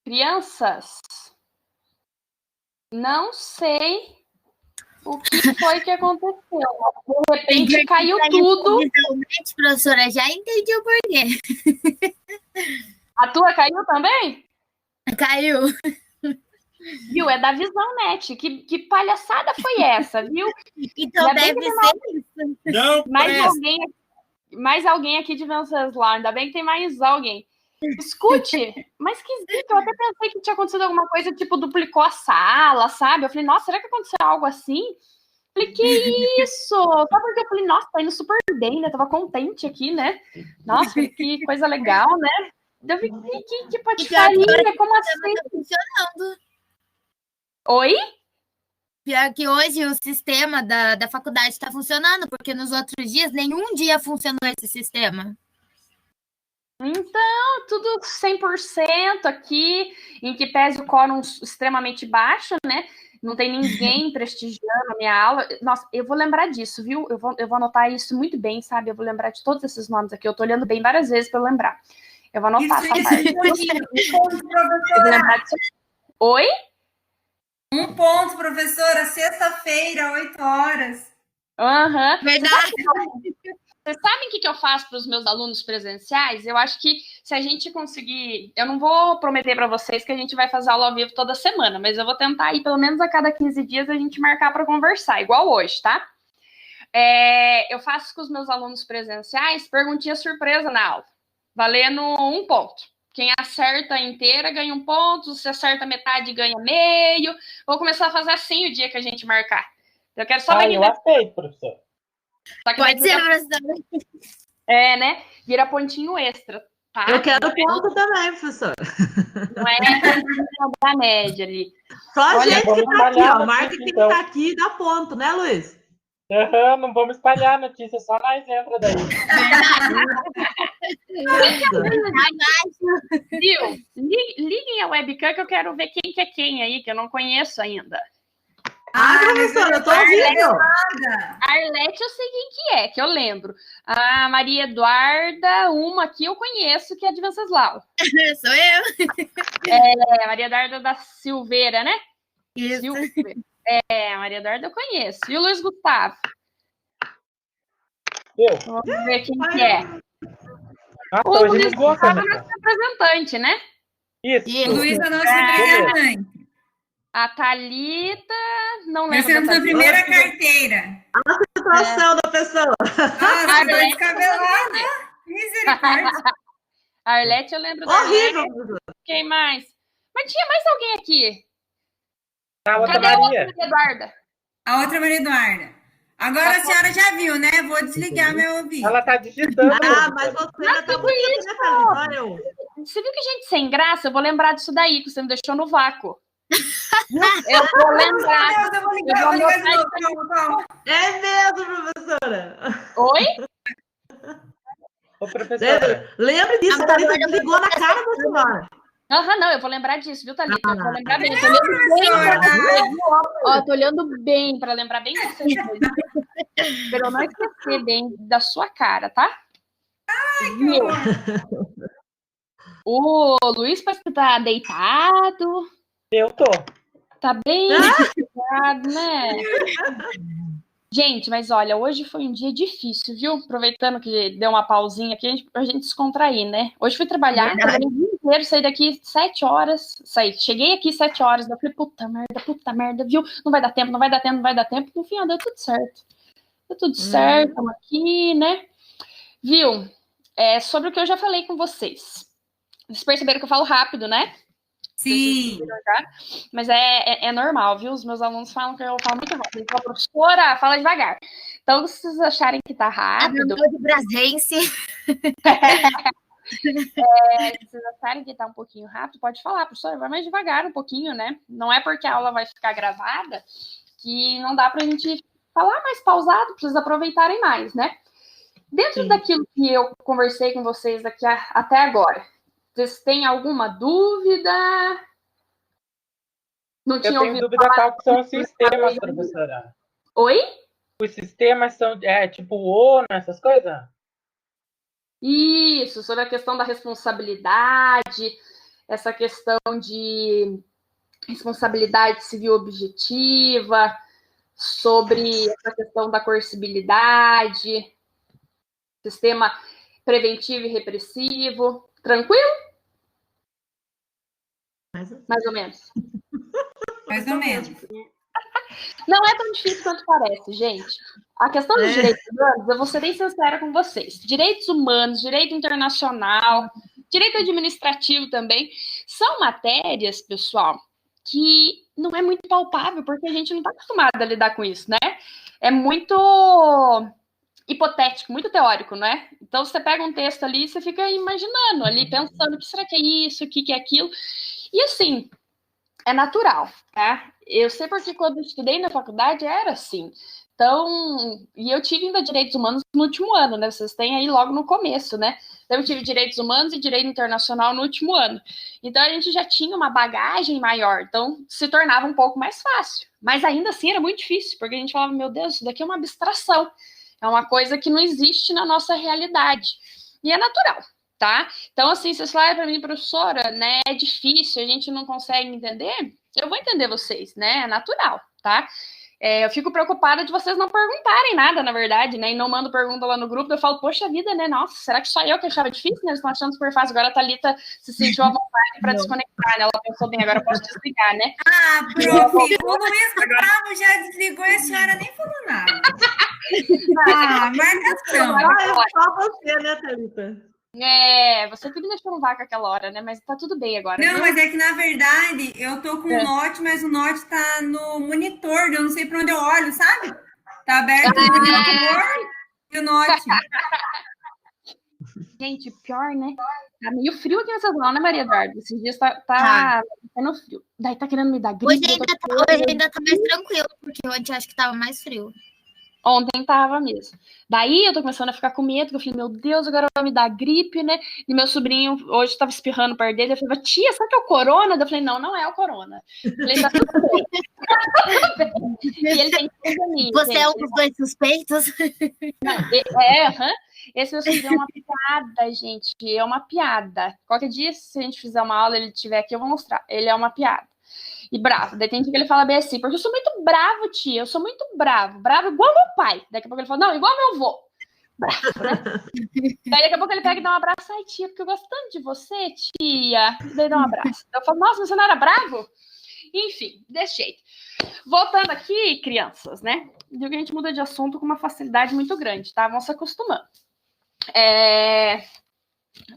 Crianças, não sei o que foi que aconteceu. De repente caiu tudo. Visualmente, professora, já entendi o porquê. A tua caiu também? Caiu. Viu? É da Visãonet. Que palhaçada foi essa, viu? Então deve ser isso. Não, mais alguém aqui de Venceslau. Ainda bem que tem mais alguém. Escute, mas que esquisito, eu até pensei que tinha acontecido alguma coisa, tipo, duplicou a sala, sabe? Eu falei, nossa, será que aconteceu algo assim? Falei, que isso? Só porque eu falei, nossa, tá indo super bem, né? Tava contente aqui, né? Nossa, que coisa legal, né? Eu falei, que patifaria, como assim? Tá funcionando. Oi? Pior que hoje o sistema da faculdade está funcionando, porque nos outros dias, nenhum dia funcionou esse sistema. Então, tudo 100% aqui, em que pese o quórum extremamente baixo, né? Não tem ninguém prestigiando a minha aula. Nossa, eu vou lembrar disso, viu? Eu vou anotar isso muito bem, sabe? Eu vou lembrar de todos esses nomes aqui. Eu tô olhando bem várias vezes para eu lembrar. Eu vou anotar essa parte. Eu vou lembrar disso. Oi? 1 ponto, professora. Sexta-feira, 8 horas. Aham. Verdade. Vocês sabem o que eu faço para os meus alunos presenciais? Eu acho que se a gente conseguir... Eu não vou prometer para vocês que a gente vai fazer aula ao vivo toda semana, mas eu vou tentar aí, pelo menos a cada 15 dias, a gente marcar para conversar, igual hoje, tá? Eu faço com os meus alunos presenciais perguntinha surpresa na aula, valendo 1 ponto. Quem acerta inteira ganha 1 ponto, se acerta metade ganha meio. Vou começar a fazer assim o dia que a gente marcar. Eu quero só ver eu aceito, professor. Pode ser, professora. Né? Vira pontinho extra, tá? Eu quero ponto também, professor. Não é da média ali. Só a Olha, gente que tá aqui, ó. Marca notícia, quem tá aqui e dá ponto, né, Luiz? Não vamos espalhar a notícia, só nós entra daí. Viu? Liguem a webcam que eu quero ver quem que é quem aí, que eu não conheço ainda. Professora, eu tô ouvindo. A Arlete eu sei quem que é, que eu lembro. A Maria Eduarda, uma aqui eu conheço, que é de Venceslau. Sou eu. A Maria Eduarda da Silveira, né? Isso. Silveira. A Maria Eduarda eu conheço. E o Luiz Gustavo? Vamos ver quem que é. O Luiz Gustavo é nosso representante, né? Isso. O Luiz é nosso representante. A Thalita, não lembro. Nós temos a primeira carteira. A situação da pessoa. Nossa, tô descabelada. Misericórdia. A Arlete, eu lembro da horrível. Quem mais? Mas tinha mais alguém aqui. A outra Cadê a Maria? outra Maria Eduarda? A outra Maria Eduarda. Agora a senhora já viu, né? Vou desligar meu ouvido. Ela tá digitando. Mas você já tá bonita, né, Thalita? Você viu que gente sem graça? Eu vou lembrar disso daí, que você me deixou no vácuo. Eu vou lembrar. Eu vou ligar de novo. Calma. É mesmo, professora. Oi? Ô, professora. Lembre disso, a Thalita desligou na cara da senhora. Não, eu vou lembrar disso, viu, Thalita? Eu vou lembrar bem. Eu tô olhando bem. Ó, tô olhando bem para lembrar bem de vocês. Pra eu não esquecer bem da sua cara, tá? Ai, que horror. O Luiz parece que tá deitado. Eu tô. Tá bem deitado, né? Gente, mas olha, hoje foi um dia difícil, viu? Aproveitando que deu uma pausinha aqui, a gente descontrair, né? Hoje fui trabalhar, trabalhei o dia inteiro, saí daqui 7 horas, cheguei aqui 7 horas, eu falei, puta merda, viu? Não vai dar tempo. No fim, deu tudo certo. Deu tudo certo, estamos aqui, né? Viu? Sobre o que eu já falei com vocês. Vocês perceberam que eu falo rápido, né? Sim. Mas é normal, viu? Os meus alunos falam que eu falo muito rápido. Então, professora, fala devagar. Então, se vocês acharem que tá rápido... de Brasense. Se vocês acharem que tá um pouquinho rápido, pode falar, professora, vai mais devagar um pouquinho, né? Não é porque a aula vai ficar gravada que não dá pra gente falar mais pausado, pra vocês aproveitarem mais, né? Dentro daquilo que eu conversei com vocês aqui até agora, vocês têm alguma dúvida? Eu tenho dúvida qual que são os sistemas, professora. Oi? Os sistemas são, tipo, ONU, essas coisas? Isso, sobre a questão da responsabilidade. essa questão de responsabilidade civil objetiva, sobre essa questão da coercibilidade, sistema preventivo e repressivo. Tranquilo? Mais ou menos. Mais ou menos. Não é tão difícil quanto parece, gente. A questão dos direitos humanos, eu vou ser bem sincera com vocês. Direitos humanos, direito internacional, direito administrativo também, são matérias, pessoal, que não é muito palpável, porque a gente não está acostumado a lidar com isso, né? É muito hipotético, muito teórico, né? Então, você pega um texto ali e você fica imaginando ali, pensando, o que será que é isso, o que é aquilo? E assim, é natural, tá? Eu sei porque quando eu estudei na faculdade era assim. Então, e eu tive ainda direitos humanos no último ano, né? Vocês têm aí logo no começo, né? Então, eu tive direitos humanos e direito internacional no último ano. Então, a gente já tinha uma bagagem maior, então se tornava um pouco mais fácil. Mas ainda assim era muito difícil, porque a gente falava, meu Deus, isso daqui é uma abstração. É uma coisa que não existe na nossa realidade. E é natural, tá? Então, assim, se você falar para mim, professora, né, é difícil, a gente não consegue entender, eu vou entender vocês, né? É natural, tá? Eu fico preocupada de vocês não perguntarem nada, na verdade, né? E não mando pergunta lá no grupo, eu falo, poxa vida, né? Nossa, será que só eu que achava difícil, né? Eles estão achando super fácil. Agora a Thalita se sentiu à vontade para desconectar, né? Ela pensou bem, agora eu posso desligar, né? Ah, prof, o Luiz Gustavo já desligou e a senhora nem falou nada. Ah, marcação. É só você, né, Thalita? Você que me deixou no vácuo aquela hora, né? Mas tá tudo bem agora. Não, viu? mas é que na verdade eu tô com o Note, mas o Note tá no monitor, eu não sei para onde eu olho, sabe? Tá aberto o monitor e o Note. Gente, pior, né? Tá meio frio aqui nessa zona, né, Maria Eduarda? Esses dias tá no frio. Daí tá querendo me dar gripe. Hoje ainda tá mais tranquilo, porque ontem acho que tava mais frio. Ontem tava mesmo. Daí eu tô começando a ficar com medo, que eu falei, meu Deus, agora vai me dar gripe, né? E meu sobrinho hoje tava espirrando perto dele, eu falei, tia, será que é o corona? Eu falei, não é o corona. Eu falei, tá tudo bem. E ele tem pandemia. Você é um dos dois suspeitos? Esse meu sobrinho é uma piada, gente. É uma piada. Qualquer dia, se a gente fizer uma aula, ele estiver aqui, eu vou mostrar. Ele é uma piada. E bravo. Daí tem dia que ele fala bem assim, porque eu sou muito bravo, tia. Eu sou muito bravo. Bravo igual meu pai. Daqui a pouco ele fala, não, igual meu avô. Bravo, né? Daí daqui a pouco ele pega e dá um abraço. Ai, tia, porque eu gosto tanto de você, tia. Daí dá um abraço. Eu falo, nossa, você não era bravo? Enfim, desse jeito. Voltando aqui, crianças, né? Digo que a gente muda de assunto com uma facilidade muito grande, tá? Vão se acostumando.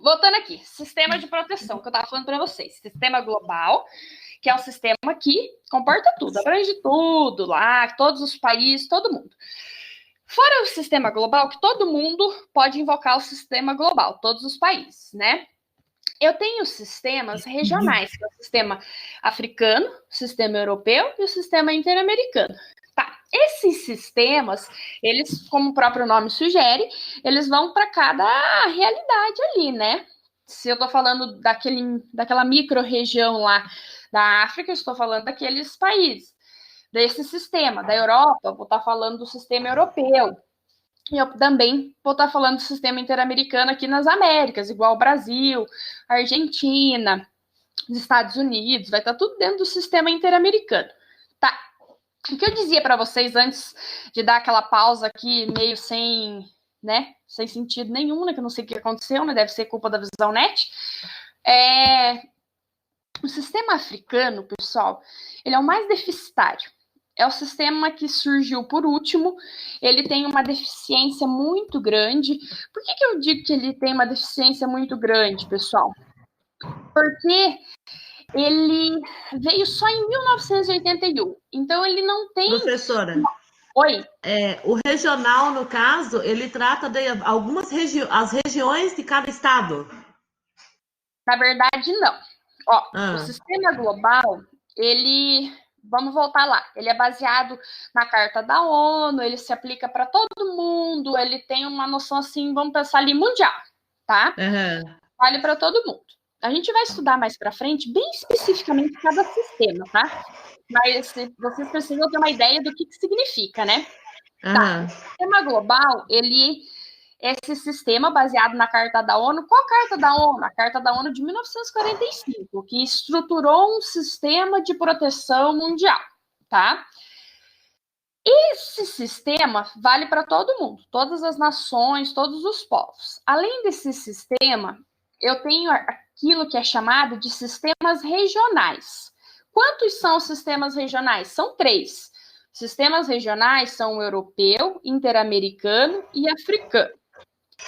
Voltando aqui, sistema de proteção, que eu tava falando para vocês. Sistema global, que é um sistema que comporta tudo, abrange tudo lá, todos os países, todo mundo. Fora o sistema global, que todo mundo pode invocar o sistema global, todos os países, né? Eu tenho sistemas regionais, que é o sistema africano, o sistema europeu e o sistema interamericano. Tá, esses sistemas, eles, como o próprio nome sugere, eles vão para cada realidade ali, né? Se eu estou falando daquela micro-região lá da África, eu estou falando daqueles países, desse sistema. Da Europa, eu vou estar falando do sistema europeu. E eu também vou estar falando do sistema interamericano aqui nas Américas, igual o Brasil, Argentina, os Estados Unidos, vai estar tudo dentro do sistema interamericano. Tá. O que eu dizia para vocês antes de dar aquela pausa aqui, meio sem sentido nenhum, né? Que eu não sei o que aconteceu, né? Deve ser culpa da Visão Net. O sistema africano, pessoal, ele é o mais deficitário. É o sistema que surgiu por último. Ele tem uma deficiência muito grande. Por que eu digo que ele tem uma deficiência muito grande, pessoal? Porque ele veio só em 1981. Então, ele não tem... Professora. Oi? O regional, no caso, ele trata de algumas as regiões de cada estado. Na verdade, não. O sistema global, ele... Vamos voltar lá. Ele é baseado na Carta da ONU, ele se aplica para todo mundo, ele tem uma noção assim, vamos pensar ali, mundial, tá? Vale para todo mundo. A gente vai estudar mais para frente, bem especificamente cada sistema, tá? Mas vocês precisam ter uma ideia do que significa, né? Tá. O sistema global, ele esse sistema baseado na Carta da ONU. Qual Carta da ONU? A Carta da ONU de 1945, que estruturou um sistema de proteção mundial, tá? Esse sistema vale para todo mundo, todas as nações, todos os povos. Além desse sistema, eu tenho aquilo que é chamado de sistemas regionais. Quantos são os sistemas regionais? São 3. Sistemas regionais são o europeu, interamericano e africano.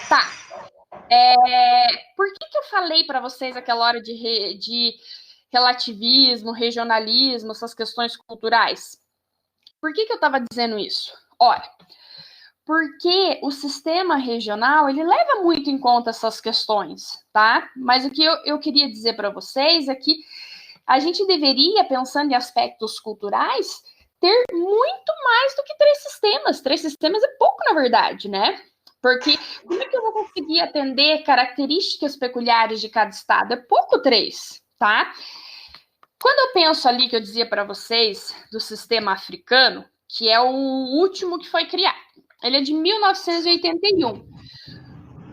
Tá. Por que eu falei para vocês aquela hora de relativismo, regionalismo, essas questões culturais? Por que eu estava dizendo isso? Olha, porque o sistema regional, ele leva muito em conta essas questões, tá? Mas o que eu queria dizer para vocês é que a gente deveria, pensando em aspectos culturais, ter muito mais do que 3 sistemas. 3 sistemas é pouco, na verdade, né? Porque como é que eu vou conseguir atender características peculiares de cada estado? É pouco 3, tá? Quando eu penso ali, que eu dizia para vocês, do sistema africano, que é o último que foi criado, ele é de 1981.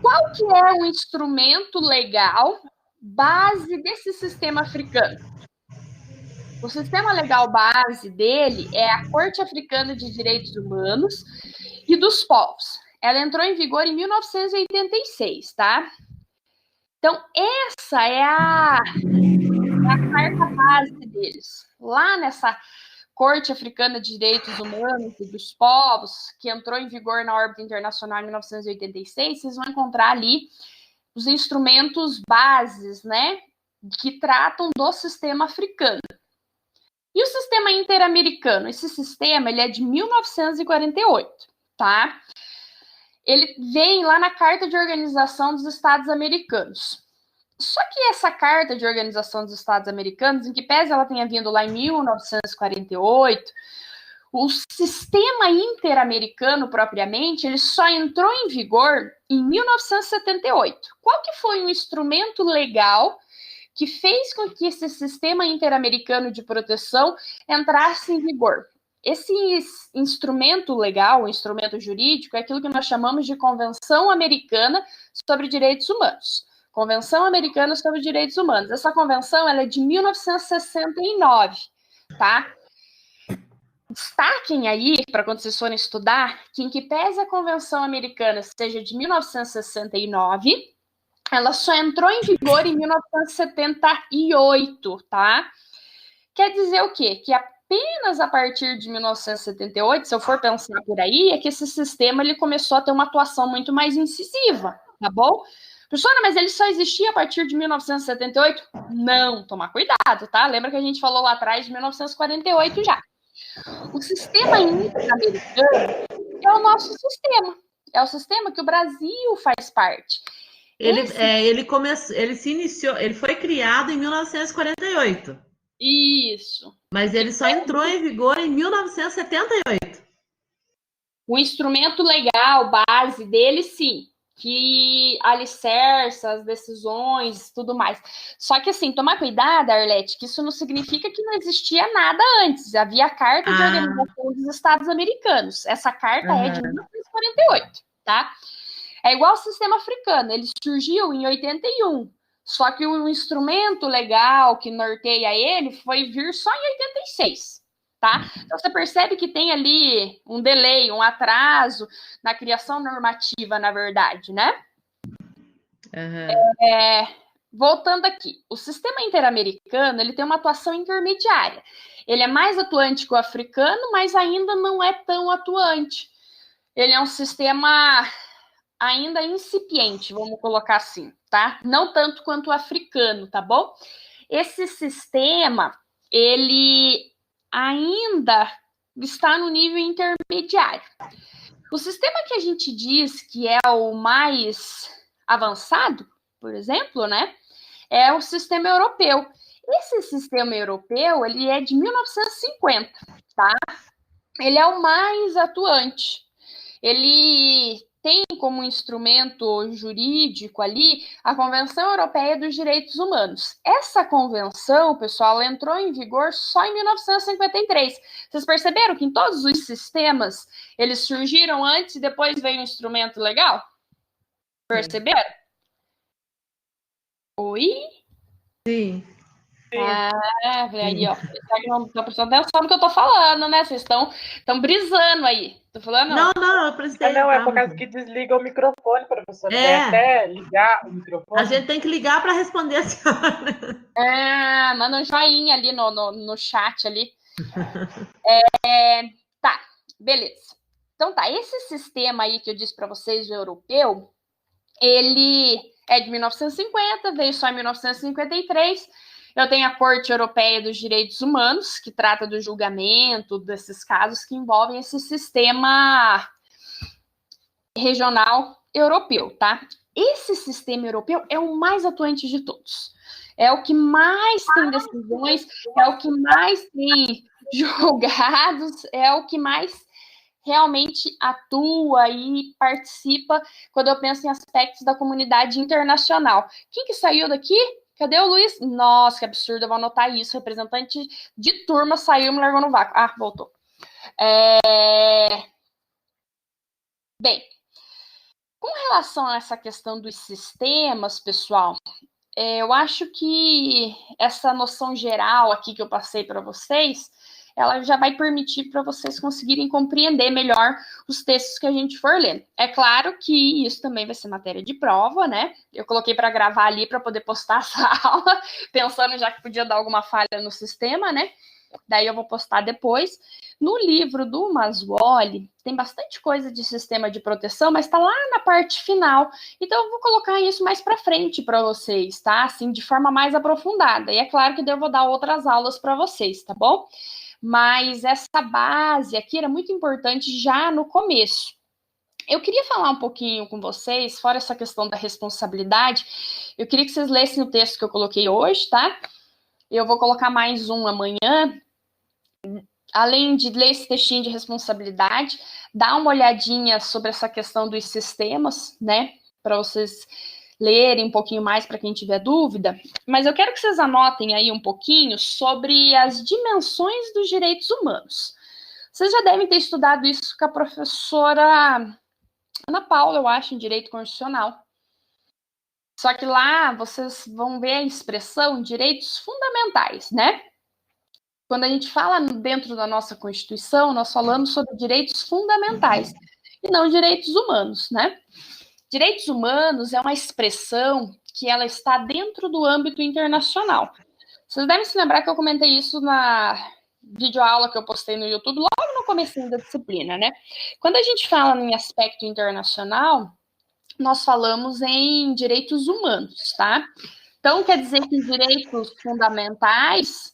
Qual que é o instrumento legal base desse sistema africano? O sistema legal base dele é a Corte Africana de Direitos Humanos e dos Povos. Ela entrou em vigor em 1986, tá? Então, essa é a carta base deles. Lá nessa Corte Africana de Direitos Humanos e dos Povos, que entrou em vigor na órbita internacional em 1986, vocês vão encontrar ali os instrumentos bases, né, que tratam do sistema africano. E o sistema interamericano? Esse sistema, ele é de 1948, tá? Ele vem lá na Carta de Organização dos Estados Americanos. Só que essa Carta de Organização dos Estados Americanos, em que pese ela tenha vindo lá em 1948, o sistema interamericano, propriamente, ele só entrou em vigor em 1978. Qual que foi o instrumento legal que fez com que esse sistema interamericano de proteção entrasse em vigor? Esse instrumento legal, o instrumento jurídico, é aquilo que nós chamamos de Convenção Americana sobre Direitos Humanos. Convenção Americana sobre Direitos Humanos. Essa convenção, ela é de 1969, tá? Destaquem aí, para quando vocês forem estudar, que em que pese a Convenção Americana seja de 1969, ela só entrou em vigor em 1978, tá? Quer dizer o quê? Que apenas a partir de 1978, se eu for pensar por aí, é que esse sistema ele começou a ter uma atuação muito mais incisiva, tá bom? Professora, mas ele só existia a partir de 1978? Não, tomar cuidado, tá? Lembra que a gente falou lá atrás de 1948 já. O sistema interamericano é o nosso sistema. É o sistema que o Brasil faz parte. Ele se iniciou, ele foi criado em 1948. Isso. Mas ele só entrou em vigor em 1978. O instrumento legal, base dele, sim, que alicerça as decisões, tudo mais. Só que, assim, tomar cuidado, Arlete, que isso não significa que não existia nada antes. Havia a Carta de Organização dos Estados Americanos. Essa carta é de 1948, tá? É igual ao sistema africano, ele surgiu em 81. Só que o instrumento legal que norteia ele foi vir só em 86, tá? Então, você percebe que tem ali um delay, um atraso na criação normativa, na verdade, né? Voltando aqui, o sistema interamericano, ele tem uma atuação intermediária. Ele é mais atuante que o africano, mas ainda não é tão atuante. Ele é um sistema ainda incipiente, vamos colocar assim, tá? Não tanto quanto o africano, tá bom? Esse sistema, ele ainda está no nível intermediário. O sistema que a gente diz que é o mais avançado, por exemplo, né? É o sistema europeu. Esse sistema europeu, ele é de 1950, tá? Ele é o mais atuante. Ele tem como instrumento jurídico ali a Convenção Europeia dos Direitos Humanos. Essa convenção, pessoal, entrou em vigor só em 1953. Vocês perceberam que em todos os sistemas eles surgiram antes e depois veio um instrumento legal? Perceberam? Oi? Sim. Aí, ó. A pessoa não sabe o que eu tô falando, né? Vocês estão brisando aí. Tô falando? Não, eu prestei. Não, é por causa que desliga o microfone, professor. Tem até ligar o microfone. A gente tem que ligar para responder a senhora. Manda um joinha ali no chat ali. Tá, beleza. Então tá, esse sistema aí que eu disse para vocês, o europeu, ele é de 1950, veio só em 1953. Eu tenho a Corte Europeia dos Direitos Humanos, que trata do julgamento desses casos que envolvem esse sistema regional europeu, tá? Esse sistema europeu é o mais atuante de todos. É o que mais tem decisões, é o que mais tem julgados, é o que mais realmente atua e participa quando eu penso em aspectos da comunidade internacional. Quem que saiu daqui? Cadê o Luiz? Nossa, que absurdo, eu vou anotar isso. Representante de turma saiu e me largou no vácuo. Ah, voltou. Bem, com relação a essa questão dos sistemas, pessoal, eu acho que essa noção geral aqui que eu passei para vocês, ela já vai permitir para vocês conseguirem compreender melhor os textos que a gente for ler. É claro que isso também vai ser matéria de prova, né? Eu coloquei para gravar ali para poder postar essa aula, pensando já que podia dar alguma falha no sistema, né? Daí eu vou postar depois. No livro do Maswoli, tem bastante coisa de sistema de proteção, mas está lá na parte final. Então, eu vou colocar isso mais para frente para vocês, tá? Assim, de forma mais aprofundada. E é claro que eu vou dar outras aulas para vocês, tá bom? Mas essa base aqui era muito importante já no começo. Eu queria falar um pouquinho com vocês, fora essa questão da responsabilidade, eu queria que vocês lessem o texto que eu coloquei hoje, tá? Eu vou colocar mais um amanhã. Além de ler esse textinho de responsabilidade, dá uma olhadinha sobre essa questão dos sistemas, né? Para vocês lerem um pouquinho mais para quem tiver dúvida. Mas eu quero que vocês anotem aí um pouquinho sobre as dimensões dos direitos humanos. Vocês já devem ter estudado isso com a professora Ana Paula, eu acho, em Direito Constitucional. Só que lá vocês vão ver a expressão direitos fundamentais, né? Quando a gente fala dentro da nossa Constituição, nós falamos sobre direitos fundamentais e não direitos humanos, né? Direitos humanos é uma expressão que ela está dentro do âmbito internacional. Vocês devem se lembrar que eu comentei isso na videoaula que eu postei no YouTube logo no comecinho da disciplina, né? Quando a gente fala em aspecto internacional, nós falamos em direitos humanos, tá? Então, quer dizer que os direitos fundamentais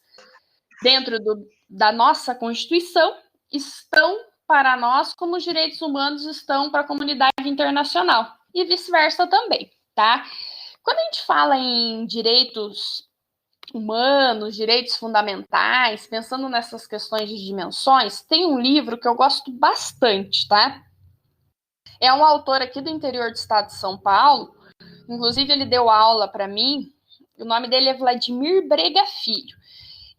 dentro da nossa Constituição estão para nós como os direitos humanos estão para a comunidade internacional e vice-versa também, tá? Quando a gente fala em direitos humanos, direitos fundamentais, pensando nessas questões de dimensões, tem um livro que eu gosto bastante, tá? É um autor aqui do interior do estado de São Paulo, inclusive ele deu aula para mim, o nome dele é Vladimir Brega Filho.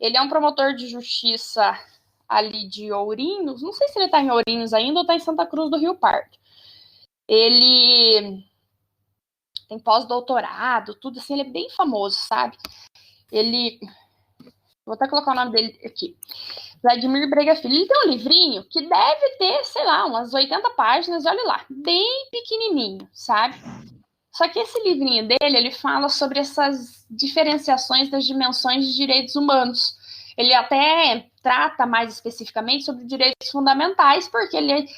Ele é um promotor de justiça ali de Ourinhos. Não sei se ele está em Ourinhos ainda ou está em Santa Cruz do Rio Pardo. Ele tem pós-doutorado, tudo assim. Ele é bem famoso, sabe? Ele... Vou até colocar o nome dele aqui. Vladimir Brega Filho. Ele tem um livrinho que deve ter, sei lá, umas 80 páginas. Olha lá. Bem pequenininho, sabe? Só que esse livrinho dele, ele fala sobre essas diferenciações das dimensões de direitos humanos. Ele até trata mais especificamente sobre direitos fundamentais, porque ele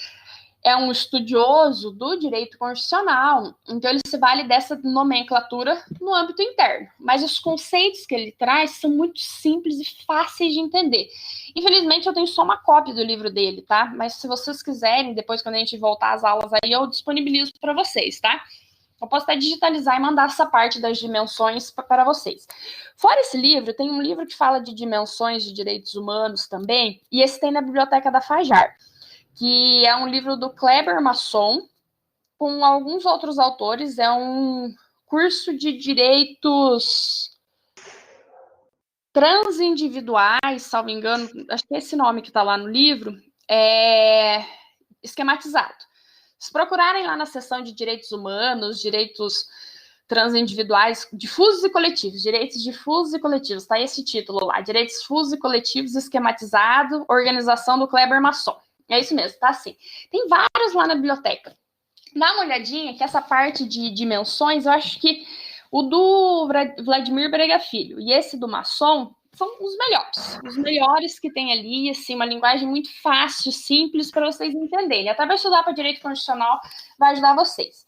é um estudioso do direito constitucional, então ele se vale dessa nomenclatura no âmbito interno. Mas os conceitos que ele traz são muito simples e fáceis de entender. Infelizmente, eu tenho só uma cópia do livro dele, tá? Mas se vocês quiserem, depois quando a gente voltar às aulas aí, eu disponibilizo para vocês, tá? Eu posso até digitalizar e mandar essa parte das dimensões para vocês. Fora esse livro, tem um livro que fala de dimensões de direitos humanos também, e esse tem na Biblioteca da Fajar, que é um livro do Kleber Masson, com alguns outros autores. É um curso de direitos transindividuais, salvo engano, acho que é esse nome que está lá no livro, esquematizado. Se procurarem lá na seção de direitos humanos, direitos transindividuais, difusos e coletivos, direitos difusos e coletivos, tá esse título lá, direitos difusos e coletivos esquematizado, organização do Kleber Masson. É isso mesmo, tá assim. Tem vários lá na biblioteca. Dá uma olhadinha que essa parte de dimensões, eu acho que o do Vladimir Brega Filho e esse do Masson são os melhores que tem ali, assim, uma linguagem muito fácil, simples para vocês entenderem. Até vai estudar para direito constitucional, vai ajudar vocês.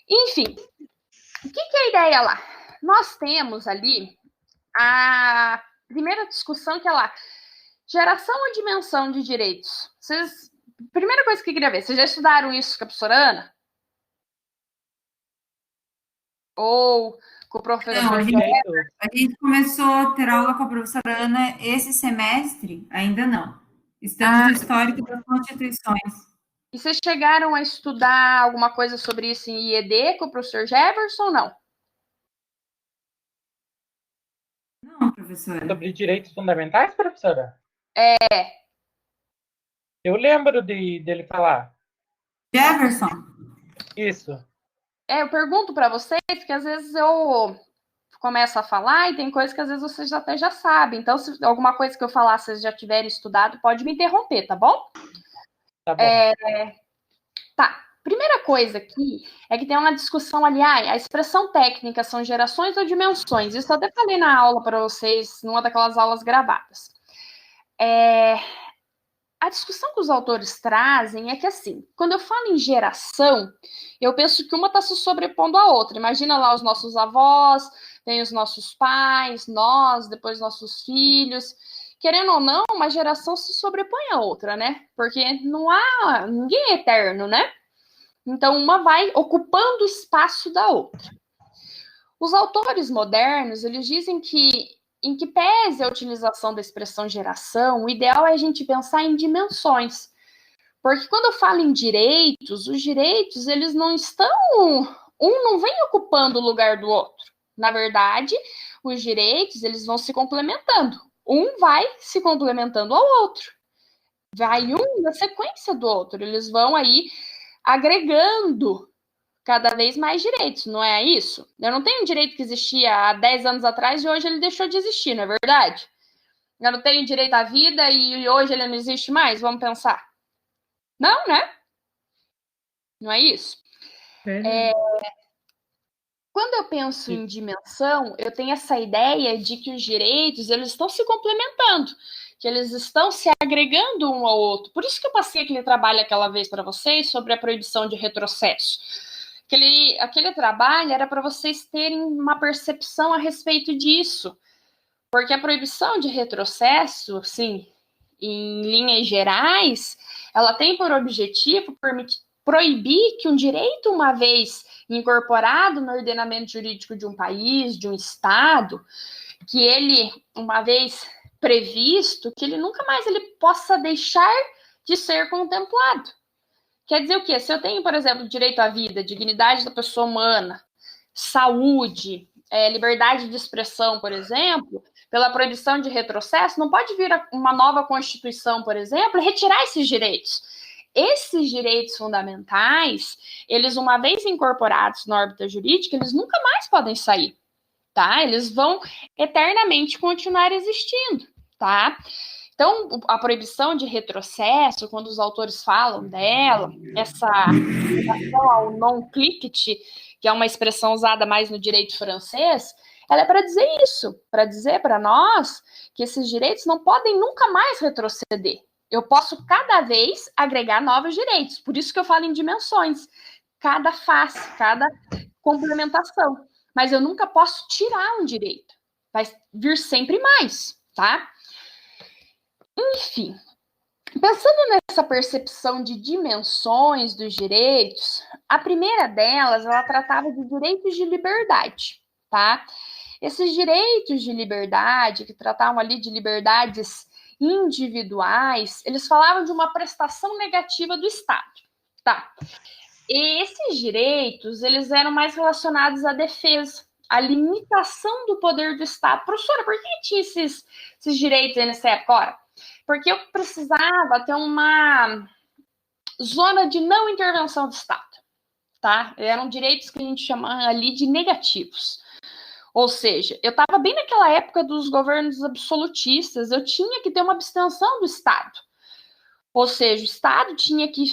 Enfim, o que é a ideia lá? Nós temos ali a primeira discussão que é lá, geração ou dimensão de direitos. Primeira coisa que eu queria ver, vocês já estudaram isso com a professora Ana? Ou com o professor? Não, a gente começou a ter aula com a professora Ana esse semestre, ainda não. Estamos no histórico das constituições. E vocês chegaram a estudar alguma coisa sobre isso em IED com o professor Jefferson ou não? Não, professora. Sobre direitos fundamentais, professora? É. Eu lembro dele falar. Jefferson. Isso. Eu pergunto para vocês, que às vezes eu começo a falar e tem coisas que às vezes vocês até já sabem. Então, se alguma coisa que eu falar, vocês já tiverem estudado, pode me interromper, tá bom? Tá bom. Tá. Primeira coisa aqui é que tem uma discussão ali, a expressão técnica são gerações ou dimensões. Isso eu até falei na aula para vocês, numa daquelas aulas gravadas. A discussão que os autores trazem é que, assim, quando eu falo em geração, eu penso que uma está se sobrepondo à outra. Imagina lá os nossos avós, tem os nossos pais, nós, depois nossos filhos. Querendo ou não, uma geração se sobrepõe à outra, né? Porque ninguém é eterno, né? Então, uma vai ocupando o espaço da outra. Os autores modernos, eles dizem que, em que pese a utilização da expressão geração, o ideal é a gente pensar em dimensões. Porque quando eu falo em direitos, os direitos, eles não estão... Um não vem ocupando o lugar do outro. Na verdade, os direitos, eles vão se complementando. Um vai se complementando ao outro. Vai um na sequência do outro. Eles vão aí agregando cada vez mais direitos, não é isso? Eu não tenho um direito que existia há 10 anos atrás e hoje ele deixou de existir, não é verdade? Eu não tenho direito à vida e hoje ele não existe mais? Vamos pensar. Não, né? Não é isso? Quando eu penso em dimensão, eu tenho essa ideia de que os direitos, eles estão se complementando, que eles estão se agregando um ao outro. Por isso que eu passei aquele trabalho aquela vez para vocês sobre a proibição de retrocesso. Aquele trabalho era para vocês terem uma percepção a respeito disso. Porque a proibição de retrocesso, assim, em linhas gerais, ela tem por objetivo proibir que um direito, uma vez incorporado no ordenamento jurídico de um país, de um estado, que ele, uma vez previsto, que ele nunca mais ele possa deixar de ser contemplado. Quer dizer o quê? Se eu tenho, por exemplo, direito à vida, dignidade da pessoa humana, saúde, liberdade de expressão, por exemplo, pela proibição de retrocesso, não pode vir uma nova Constituição, por exemplo, e retirar esses direitos. Esses direitos fundamentais, eles, uma vez incorporados na órbita jurídica, eles nunca mais podem sair, tá? Eles vão eternamente continuar existindo, tá? Então, a proibição de retrocesso, quando os autores falam dela, essa relação ao non-cliquet, que é uma expressão usada mais no direito francês, ela é para dizer isso, para dizer para nós que esses direitos não podem nunca mais retroceder. Eu posso cada vez agregar novos direitos, por isso que eu falo em dimensões, cada face, cada complementação. Mas eu nunca posso tirar um direito, vai vir sempre mais, tá? Enfim, pensando nessa percepção de dimensões dos direitos, a primeira delas, ela tratava de direitos de liberdade, tá? Esses direitos de liberdade, que tratavam ali de liberdades individuais, eles falavam de uma prestação negativa do Estado, tá? E esses direitos, eles eram mais relacionados à defesa, à limitação do poder do Estado. Professora, por que tinha esses direitos aí nessa época? Ora, porque eu precisava ter zona de não intervenção do Estado, tá? Eram direitos que a gente chama ali de negativos. Ou seja, eu estava bem naquela época dos governos absolutistas, eu tinha que ter uma abstenção do Estado. Ou seja, o Estado tinha que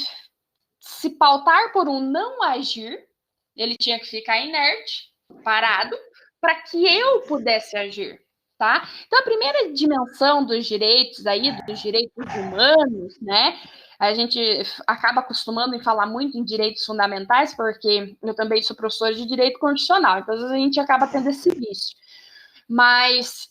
se pautar por um não agir, ele tinha que ficar inerte, parado, para que eu pudesse agir, tá? Então, a primeira dimensão dos direitos aí, dos direitos humanos, né? A gente acaba acostumando em falar muito em direitos fundamentais, porque eu também sou professora de direito constitucional, então às vezes a gente acaba tendo esse vício. Mas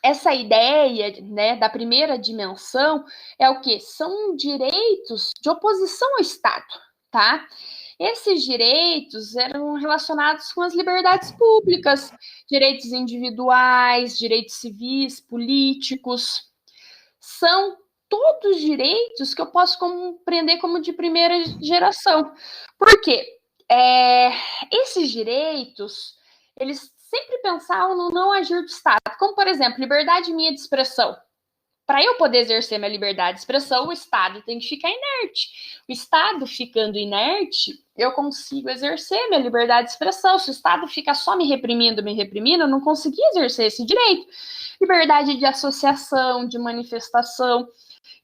essa ideia, né, da primeira dimensão é o quê? São direitos de oposição ao Estado, tá? Esses direitos eram relacionados com as liberdades públicas, direitos individuais, direitos civis, políticos. São todos direitos que eu posso compreender como de primeira geração. Por quê? Esses direitos, eles sempre pensavam no não agir do Estado, como, por exemplo, liberdade minha de expressão. Para eu poder exercer minha liberdade de expressão, o Estado tem que ficar inerte. O Estado ficando inerte, eu consigo exercer minha liberdade de expressão. Se o Estado fica só me reprimindo, eu não conseguia exercer esse direito. Liberdade de associação, de manifestação,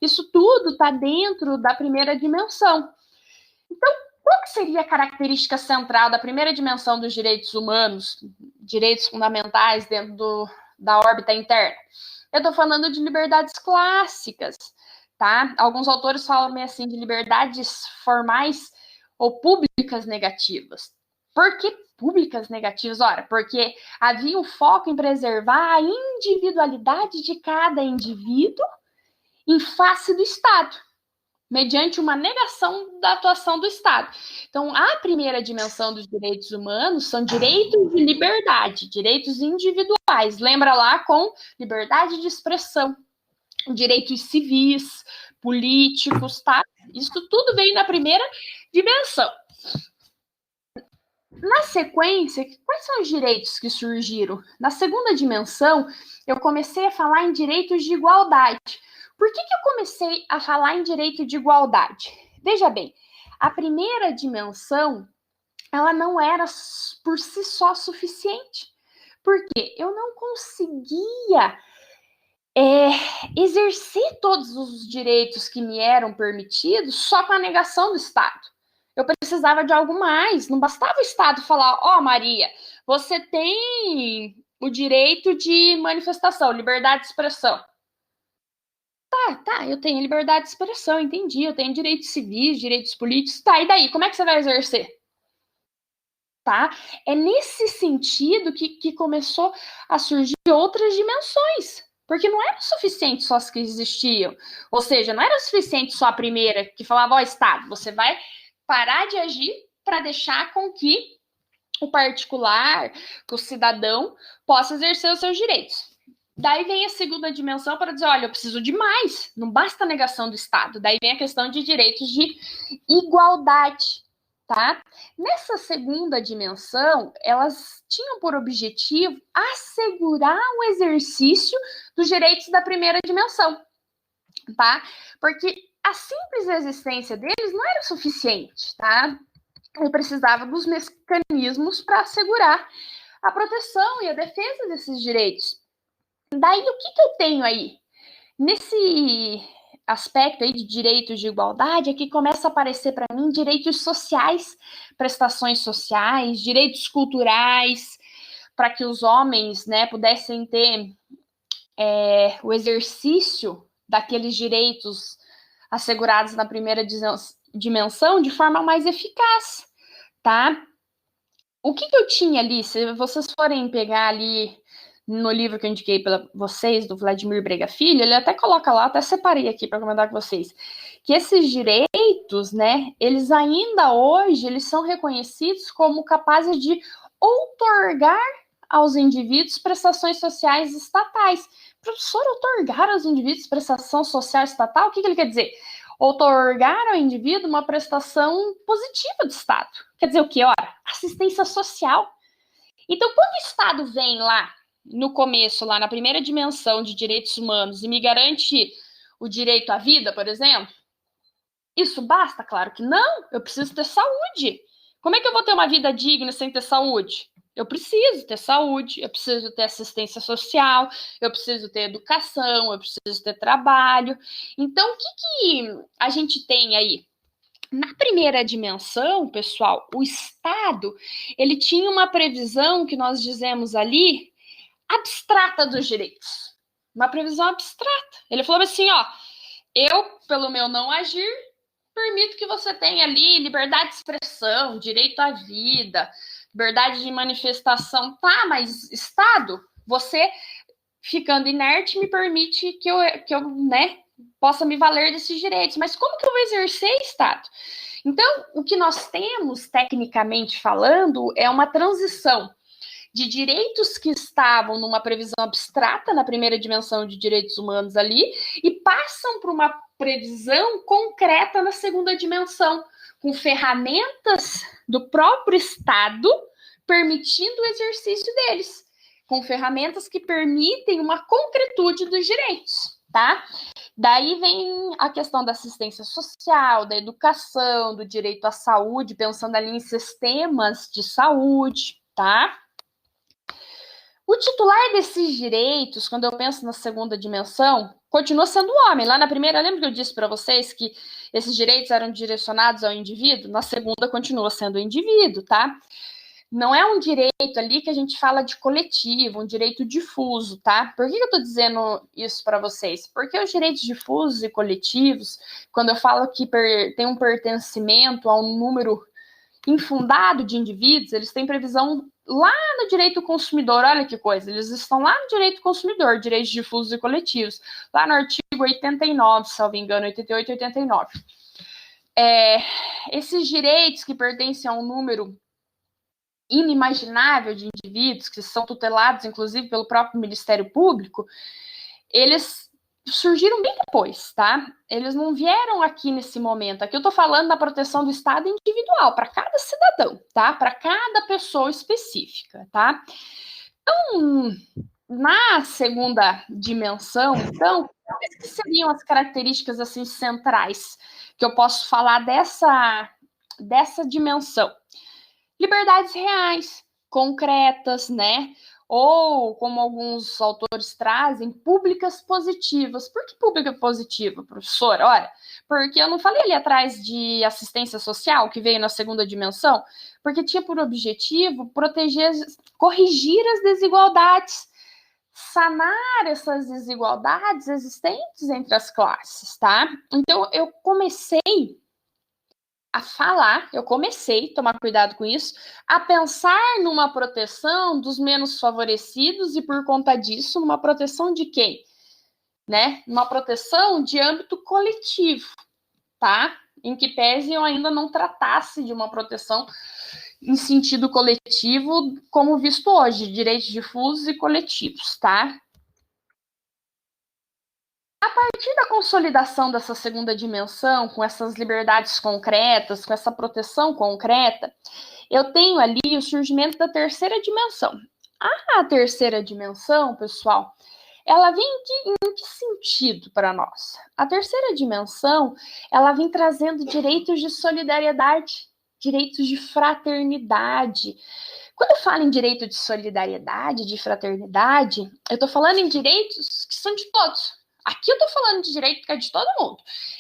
isso tudo está dentro da primeira dimensão. Então, qual que seria a característica central da primeira dimensão dos direitos humanos, direitos fundamentais dentro da órbita interna? Eu estou falando de liberdades clássicas, tá? Alguns autores falam assim de liberdades formais ou públicas negativas. Por que públicas negativas? Ora, porque havia um foco em preservar a individualidade de cada indivíduo em face do Estado, mediante uma negação da atuação do Estado. Então, a primeira dimensão dos direitos humanos são direitos de liberdade, direitos individuais. Lembra lá com liberdade de expressão, direitos civis, políticos, tá? Isso tudo veio na primeira dimensão. Na sequência, quais são os direitos que surgiram? Na segunda dimensão, eu comecei a falar em direitos de igualdade. Por que eu comecei a falar em direito de igualdade? Veja bem, a primeira dimensão, ela não era por si só suficiente. Por quê? Eu não conseguia exercer todos os direitos que me eram permitidos só com a negação do Estado. Eu precisava de algo mais. Não bastava o Estado falar, ó, Maria, você tem o direito de manifestação, liberdade de expressão. Tá, eu tenho liberdade de expressão, entendi, eu tenho direitos civis, direitos políticos, tá, e daí, como é que você vai exercer? Tá? É nesse sentido que começou a surgir outras dimensões, porque não era suficiente só as que existiam, ou seja, não era suficiente só a primeira, que falava, ó, Estado, você vai parar de agir para deixar com que o particular, que o cidadão, possa exercer os seus direitos. Daí vem a segunda dimensão para dizer, olha, eu preciso de mais, não basta a negação do Estado. Daí vem a questão de direitos de igualdade, tá? Nessa segunda dimensão, elas tinham por objetivo assegurar o exercício dos direitos da primeira dimensão, tá? Porque a simples existência deles não era suficiente, tá? Eu precisava dos mecanismos para assegurar a proteção e a defesa desses direitos. Daí, o que eu tenho aí? Nesse aspecto aí de direitos de igualdade, é que começa a aparecer para mim direitos sociais, prestações sociais, direitos culturais, para que os homens, né, pudessem ter o exercício daqueles direitos assegurados na primeira dimensão de forma mais eficaz, tá? O que eu tinha ali, se vocês forem pegar ali no livro que eu indiquei para vocês, do Vladimir Brega Filho, ele até coloca lá, até separei aqui para comentar com vocês, que esses direitos, né, eles ainda hoje, eles são reconhecidos como capazes de outorgar aos indivíduos prestações sociais estatais. Professor, outorgar aos indivíduos prestação social estatal, o que ele quer dizer? Outorgar ao indivíduo uma prestação positiva do Estado. Quer dizer o quê? Ora, assistência social. Então, quando o Estado vem lá, no começo, lá na primeira dimensão de direitos humanos, e me garante o direito à vida, por exemplo, Isso basta? Claro que não. Eu preciso ter saúde. Como é que eu vou ter uma vida digna sem ter saúde? Eu preciso ter saúde, eu preciso ter assistência social, eu preciso ter educação, eu preciso ter trabalho. Então, o que a gente tem aí? Na primeira dimensão, pessoal, o Estado, ele tinha uma previsão que nós dizemos ali, abstrata dos direitos. Uma previsão abstrata. Ele falou assim, ó, eu, pelo meu não agir, permito que você tenha ali liberdade de expressão, direito à vida, liberdade de manifestação. Tá, mas Estado, você ficando inerte me permite que eu né, possa me valer desses direitos. Mas como que eu vou exercer, Estado? Então, o que nós temos, tecnicamente falando, é uma transição de direitos que estavam numa previsão abstrata na primeira dimensão de direitos humanos ali e passam para uma previsão concreta na segunda dimensão, com ferramentas do próprio Estado permitindo o exercício deles, com ferramentas que permitem uma concretude dos direitos, tá? Daí vem a questão da assistência social, da educação, do direito à saúde, pensando ali em sistemas de saúde, tá? O titular desses direitos, quando eu penso na segunda dimensão, continua sendo o homem. Lá na primeira, lembra que eu disse para vocês que esses direitos eram direcionados ao indivíduo? Na segunda, continua sendo o indivíduo, tá? Não é um direito ali que a gente fala de coletivo, um direito difuso, tá? Por que eu estou dizendo isso para vocês? Porque os direitos difusos e coletivos, quando eu falo que tem um pertencimento a um número infundado de indivíduos, eles têm previsão lá no direito consumidor, olha que coisa, eles estão lá no direito consumidor, direitos difusos e coletivos, lá no artigo 89, salvo engano, 88 e 89. Esses direitos que pertencem a um número inimaginável de indivíduos, que são tutelados, inclusive, pelo próprio Ministério Público, eles surgiram bem depois, tá? Eles não vieram aqui nesse momento. Aqui eu tô falando da proteção do Estado individual, para cada cidadão, tá? Para cada pessoa específica, tá? Então, na segunda dimensão, então, quais que seriam as características, assim, centrais que eu posso falar dessa dimensão? Liberdades reais, concretas, né? Ou, como alguns autores trazem, públicas positivas. Por que pública positiva, professor? Olha, porque eu não falei ali atrás de assistência social, que veio na segunda dimensão, porque tinha por objetivo proteger, corrigir as desigualdades, sanar essas desigualdades existentes entre as classes, tá? Então, eu comecei a falar, eu comecei a tomar cuidado com isso, a pensar numa proteção dos menos favorecidos e, por conta disso, numa proteção de quem? Né? Uma proteção de âmbito coletivo, tá? Em que pese eu ainda não tratasse de uma proteção em sentido coletivo, como visto hoje, direitos difusos e coletivos, tá? A partir da consolidação dessa segunda dimensão, com essas liberdades concretas, com essa proteção concreta, eu tenho ali o surgimento da terceira dimensão. A terceira dimensão, pessoal, ela vem em que sentido para nós? A terceira dimensão, ela vem trazendo direitos de solidariedade, direitos de fraternidade. Quando eu falo em direito de solidariedade, de fraternidade, eu estou falando em direitos que são de todos. Aqui eu estou falando de direito que é de todo mundo.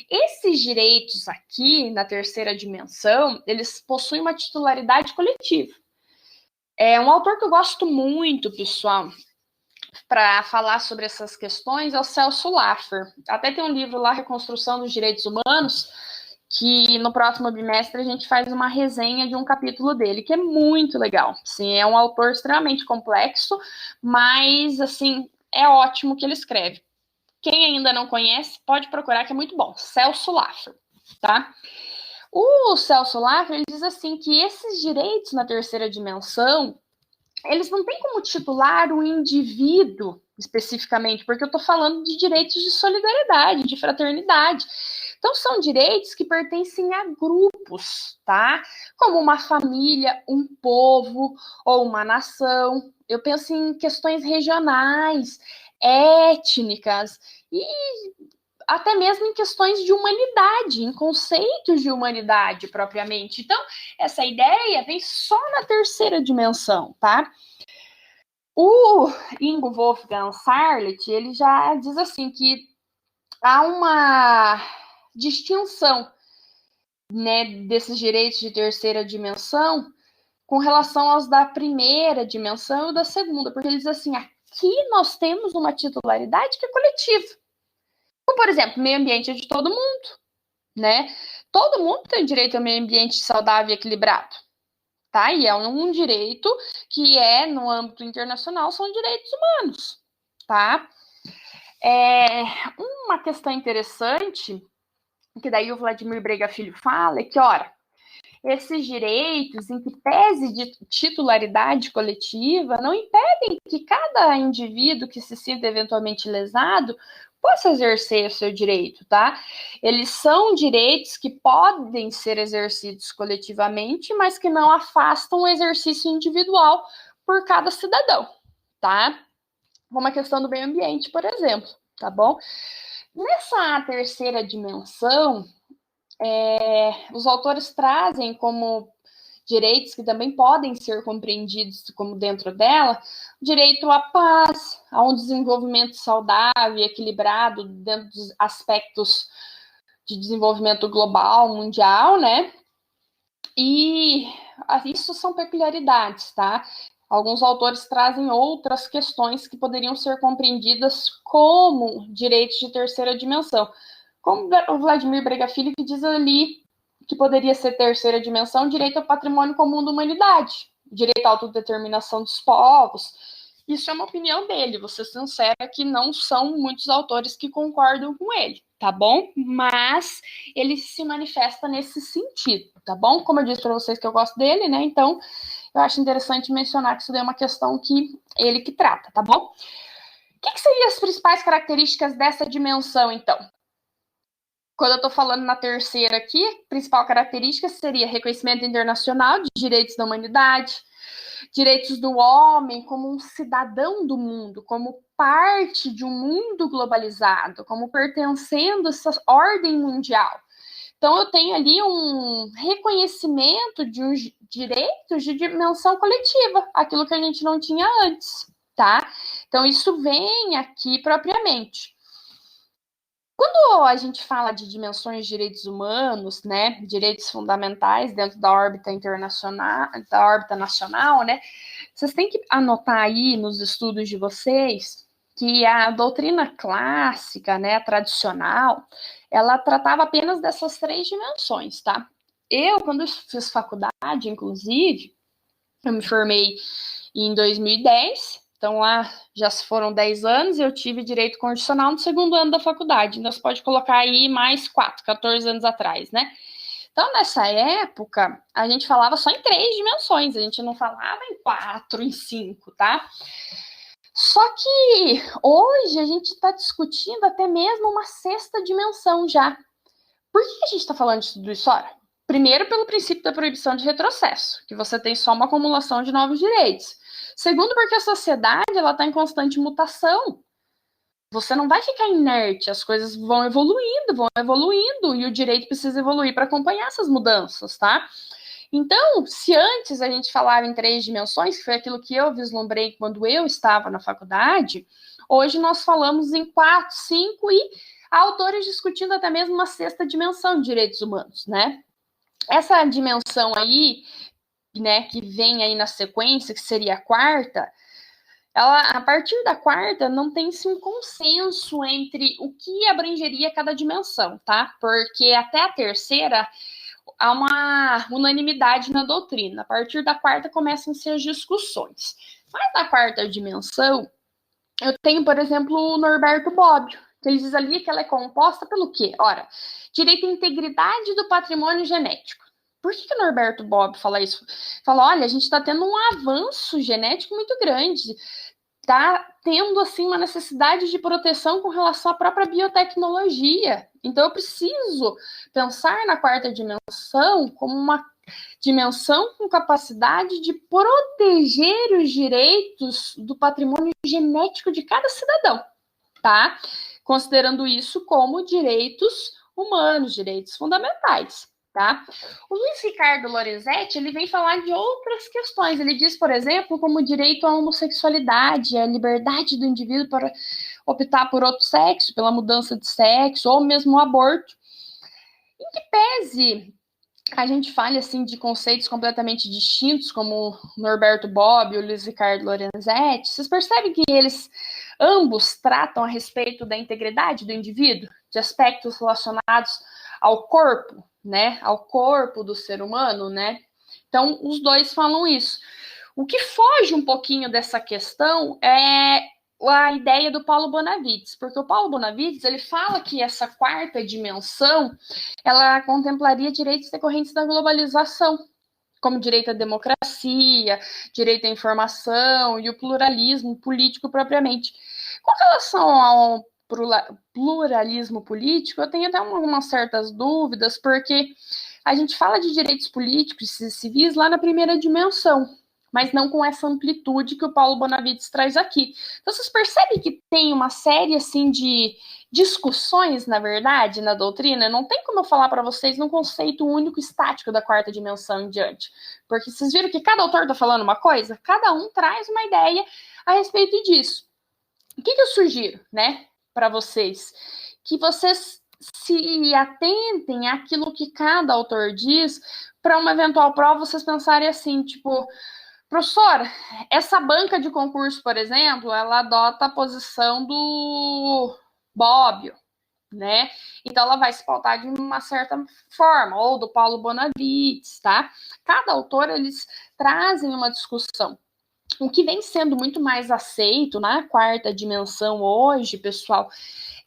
Esses direitos aqui, na terceira dimensão, eles possuem uma titularidade coletiva. É um autor que eu gosto muito, pessoal, para falar sobre essas questões, é o Celso Laffer. Até tem um livro lá, Reconstrução dos Direitos Humanos, que no próximo bimestre a gente faz uma resenha de um capítulo dele, que é muito legal. Sim, é um autor extremamente complexo, mas, assim, é ótimo que ele escreve. Quem ainda não conhece, pode procurar, que é muito bom. Celso Laffer, tá? O Celso Laffer, ele diz assim, que esses direitos na terceira dimensão, eles não têm como titular o indivíduo, especificamente, porque eu estou falando de direitos de solidariedade, de fraternidade. Então, são direitos que pertencem a grupos, tá? Como uma família, um povo ou uma nação. Eu penso em questões regionais, étnicas, e até mesmo em questões de humanidade, em conceitos de humanidade propriamente. Então, essa ideia vem só na terceira dimensão, tá? O Ingo Wolfgang Sarlet, ele já diz assim que há uma distinção, né, desses direitos de terceira dimensão com relação aos da primeira dimensão e da segunda, porque ele diz assim, aqui nós temos uma titularidade que é coletiva. Como, por exemplo, meio ambiente é de todo mundo, né? Todo mundo tem direito a meio ambiente saudável e equilibrado, tá? E é um direito que no âmbito internacional, são direitos humanos, tá? Uma questão interessante, que daí o Vladimir Brega Filho fala, é que, ora, esses direitos, em que pese de titularidade coletiva, não impedem que cada indivíduo que se sinta eventualmente lesado possa exercer o seu direito, tá? Eles são direitos que podem ser exercidos coletivamente, mas que não afastam o exercício individual por cada cidadão, tá? Como a questão do meio ambiente, por exemplo, tá bom? Nessa terceira dimensão, os autores trazem como direitos que também podem ser compreendidos como dentro dela, o direito à paz, a um desenvolvimento saudável e equilibrado dentro dos aspectos de desenvolvimento global, mundial, né? E isso são peculiaridades, tá? Alguns autores trazem outras questões que poderiam ser compreendidas como direitos de terceira dimensão, como o Vladimir Brega Filho, que diz ali que poderia ser terceira dimensão, direito ao patrimônio comum da humanidade, direito à autodeterminação dos povos. Isso é uma opinião dele, vou ser sincera que não são muitos autores que concordam com ele, tá bom? Mas ele se manifesta nesse sentido, tá bom? Como eu disse para vocês que eu gosto dele, né? Então, eu acho interessante mencionar que isso daí é uma questão que ele que trata, tá bom? O que seriam as principais características dessa dimensão, então? Quando eu estou falando na terceira aqui, a principal característica seria reconhecimento internacional de direitos da humanidade, direitos do homem como um cidadão do mundo, como parte de um mundo globalizado, como pertencendo a essa ordem mundial. Então, eu tenho ali um reconhecimento de uns direitos de dimensão coletiva, aquilo que a gente não tinha antes, tá? Então, isso vem aqui propriamente. Quando a gente fala de dimensões de direitos humanos, né, direitos fundamentais dentro da órbita internacional, da órbita nacional, né, vocês têm que anotar aí nos estudos de vocês que a doutrina clássica, né, tradicional, ela tratava apenas dessas 3 dimensões, tá? Eu, quando fiz faculdade, inclusive, eu me formei em 2010, então lá já foram 10 anos, eu tive direito constitucional no 2º ano da faculdade, então você pode colocar aí mais 14 anos atrás, né? Então, nessa época, a gente falava só em 3 dimensões, a gente não falava em 4, em 5, tá? Só que hoje a gente está discutindo até mesmo uma 6ª dimensão já. Por que a gente está falando de tudo isso? Ora, primeiro, pelo princípio da proibição de retrocesso, que você tem só uma acumulação de novos direitos. Segundo, porque a sociedade está em constante mutação. Você não vai ficar inerte, as coisas vão evoluindo, e o direito precisa evoluir para acompanhar essas mudanças, tá? Então, se antes a gente falava em 3 dimensões, que foi aquilo que eu vislumbrei quando eu estava na faculdade, hoje nós falamos em 4, 5 e autores discutindo até mesmo uma 6ª dimensão de direitos humanos, né? Essa dimensão aí, né, que vem aí na sequência, que seria a 4ª, ela, a partir da 4ª, não tem-se um consenso entre o que abrangeria cada dimensão, tá? Porque até a 3ª há uma unanimidade na doutrina. A partir da 4ª começam-se as discussões. Mas na 4ª dimensão, eu tenho, por exemplo, o Norberto Bobbio, que ele diz ali que ela é composta pelo quê? Ora, direito à integridade do patrimônio genético. Por que o Norberto Bobbio fala isso? Fala, olha, a gente está tendo um avanço genético muito grande, está tendo, assim, uma necessidade de proteção com relação à própria biotecnologia. Então, eu preciso pensar na 4ª dimensão como uma dimensão com capacidade de proteger os direitos do patrimônio genético de cada cidadão, tá? considerando isso como direitos humanos, direitos fundamentais, tá? O Luiz Ricardo Lorenzetti, ele vem falar de outras questões. Ele diz, por exemplo, como o direito à homossexualidade, a liberdade do indivíduo para optar por outro sexo, pela mudança de sexo, ou mesmo o aborto. Em que pese a gente fala assim de conceitos completamente distintos, como o Norberto Bobbio e o Luiz Ricardo Lorenzetti, vocês percebem que eles ambos tratam a respeito da integridade do indivíduo, de aspectos relacionados ao corpo, né, ao corpo do ser humano, né? Então, os dois falam isso. O que foge um pouquinho dessa questão é a ideia do Paulo Bonavides, porque o Paulo Bonavides, ele fala que essa quarta dimensão, ela contemplaria direitos decorrentes da globalização, como direito à democracia, direito à informação e o pluralismo político propriamente. Com relação ao pluralismo político, eu tenho até algumas certas dúvidas, porque a gente fala de direitos políticos e civis lá na primeira dimensão, mas não com essa amplitude que o Paulo Bonavides traz aqui. Então, vocês percebem que tem uma série, assim, de discussões, na verdade, na doutrina? Não tem como eu falar para vocês num conceito único estático da quarta dimensão em diante. Porque vocês viram que cada autor está falando uma coisa? Cada um traz uma ideia a respeito disso. O que eu sugiro, né, para vocês? Que vocês se atentem àquilo que cada autor diz, para uma eventual prova vocês pensarem assim, tipo... Professora, essa banca de concurso, por exemplo, ela adota a posição do Bobbio, né? Então, ela vai se pautar de uma certa forma, ou do Paulo Bonavides, tá? Cada autor, eles trazem uma discussão. O que vem sendo muito mais aceito na quarta dimensão hoje, pessoal,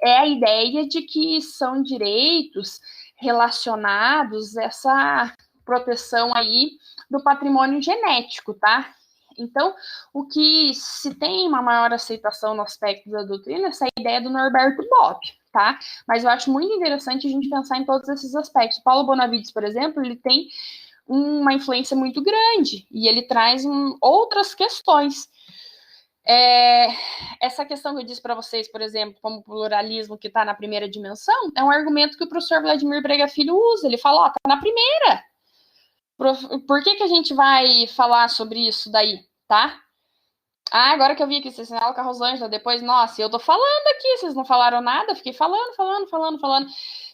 é a ideia de que são direitos relacionados a essa proteção aí do patrimônio genético, tá? Então, o que se tem uma maior aceitação no aspecto da doutrina é essa ideia do Norberto Bobbio, tá? Mas eu acho muito interessante a gente pensar em todos esses aspectos. O Paulo Bonavides, por exemplo, ele tem uma influência muito grande e ele traz outras questões. Essa questão que eu disse para vocês, por exemplo, como o pluralismo que está na primeira dimensão, é um argumento que o professor Vladimir Brega Filho usa. Ele fala, tá na primeira. Por que a gente vai falar sobre isso daí, tá? Agora que eu vi aqui, vocês assinaram com a Rosângela, depois, nossa, eu tô falando aqui, vocês não falaram nada, fiquei falando.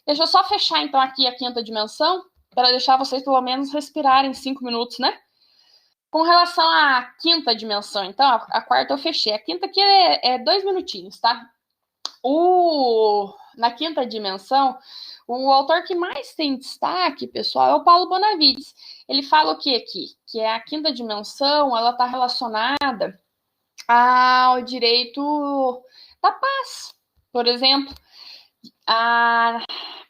Deixa eu só fechar, então, aqui a quinta dimensão, para deixar vocês, pelo menos, respirarem 5 minutos, né? Com relação à quinta dimensão, então, a quarta eu fechei. A quinta aqui é 2 minutinhos, tá? Na quinta dimensão, o autor que mais tem destaque, pessoal, é o Paulo Bonavides. Ele fala o que aqui? Que a quinta dimensão, ela está relacionada ao direito da paz. Por exemplo, a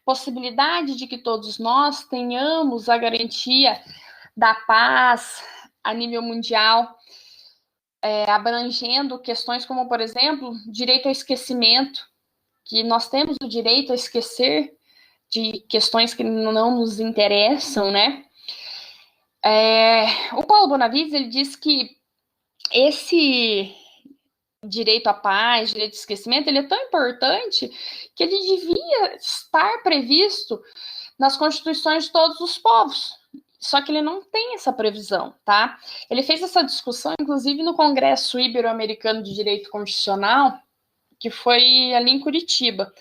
possibilidade de que todos nós tenhamos a garantia da paz a nível mundial, abrangendo questões como, por exemplo, direito ao esquecimento, que nós temos o direito a esquecer de questões que não nos interessam, né? O Paulo Bonavides, ele diz que esse direito à paz, direito ao esquecimento, ele é tão importante que ele devia estar previsto nas constituições de todos os povos. Só que ele não tem essa previsão, tá? Ele fez essa discussão, inclusive, no Congresso Ibero-Americano de Direito Constitucional, que foi ali em Curitiba,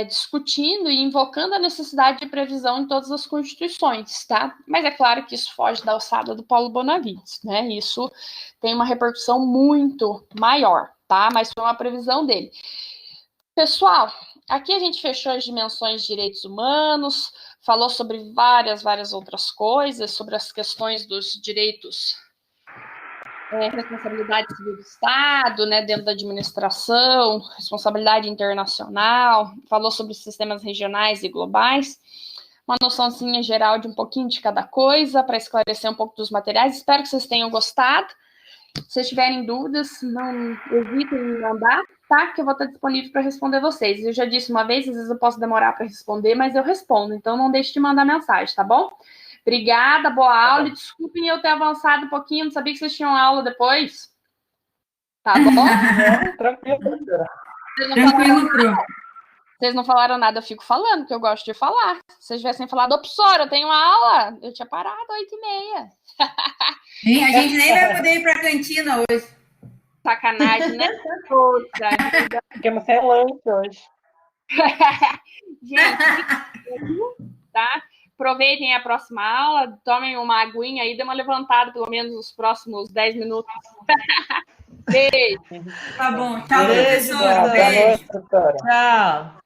discutindo e invocando a necessidade de previsão em todas as constituições, tá? Mas é claro que isso foge da alçada do Paulo Bonavides, né? Isso tem uma repercussão muito maior, tá? Mas foi uma previsão dele. Pessoal, aqui a gente fechou as dimensões de direitos humanos, falou sobre várias outras coisas, sobre as questões dos direitos, responsabilidade civil do Estado, né, dentro da administração, responsabilidade internacional, falou sobre os sistemas regionais e globais, uma noçãozinha geral de um pouquinho de cada coisa, para esclarecer um pouco dos materiais. Espero que vocês tenham gostado. Se vocês tiverem dúvidas, não hesitem em mandar, tá? Que eu vou estar disponível para responder vocês. Eu já disse uma vez, às vezes eu posso demorar para responder, mas eu respondo, então não deixe de mandar mensagem, tá bom? Obrigada, boa aula. Desculpem eu ter avançado um pouquinho, não sabia que vocês tinham aula depois. Tá bom? Tranquilo, professora. Vocês não Tranquilo, Pro. Vocês não falaram nada, eu fico falando, porque eu gosto de falar. Se vocês tivessem falado, professora, eu tenho uma aula, eu tinha parado 8h30. A gente nem vai poder ir para a cantina hoje. Sacanagem, né? Poxa. Ficamos sem lanche hoje. Gente, tá? Aproveitem a próxima aula, tomem uma aguinha aí, dê uma levantada pelo menos nos próximos 10 minutos. Beijo. Tá bom. Tchau, Beijo, professora. professora. Beijo. Boa noite, professora. Tchau.